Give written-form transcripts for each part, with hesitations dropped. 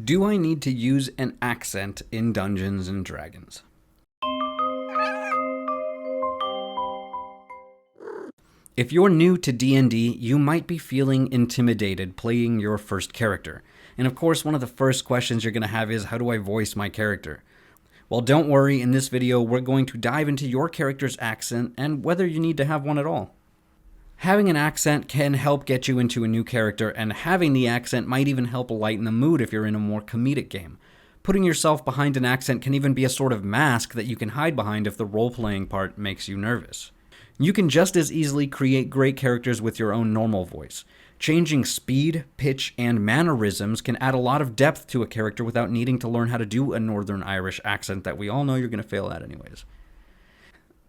Do I need to use an accent in Dungeons and Dragons? If you're new to D&D, you might be feeling intimidated playing your first character. And of course, one of the first questions you're going to have is, how do I voice my character? Well, don't worry, in this video, we're going to dive into your character's accent and whether you need to have one at all. Having an accent can help get you into a new character, and having the accent might even help lighten the mood if you're in a more comedic game. Putting yourself behind an accent can even be a sort of mask that you can hide behind if the role-playing part makes you nervous. You can just as easily create great characters with your own normal voice. Changing speed, pitch, and mannerisms can add a lot of depth to a character without needing to learn how to do a Northern Irish accent that we all know you're going to fail at anyways.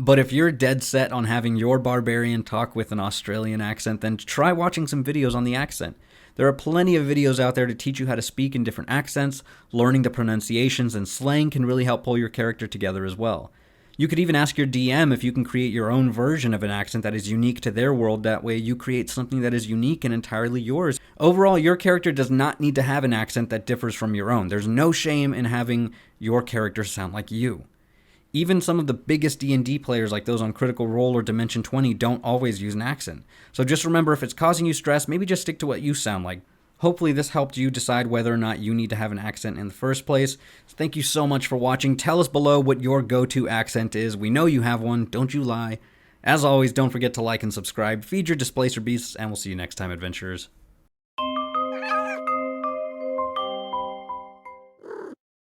But if you're dead set on having your barbarian talk with an Australian accent, then try watching some videos on the accent. There are plenty of videos out there to teach you how to speak in different accents. Learning the pronunciations and slang can really help pull your character together as well. You could even ask your DM if you can create your own version of an accent that is unique to their world. That way you create something that is unique and entirely yours. Overall, your character does not need to have an accent that differs from your own. There's no shame in having your character sound like you. Even some of the biggest D&D players like those on Critical Role or Dimension 20 don't always use an accent. So just remember, if it's causing you stress, maybe just stick to what you sound like. Hopefully this helped you decide whether or not you need to have an accent in the first place. Thank you so much for watching. Tell us below what your go-to accent is. We know you have one, don't you lie. As always, don't forget to like and subscribe, feed your Displacer Beasts, and we'll see you next time, adventurers.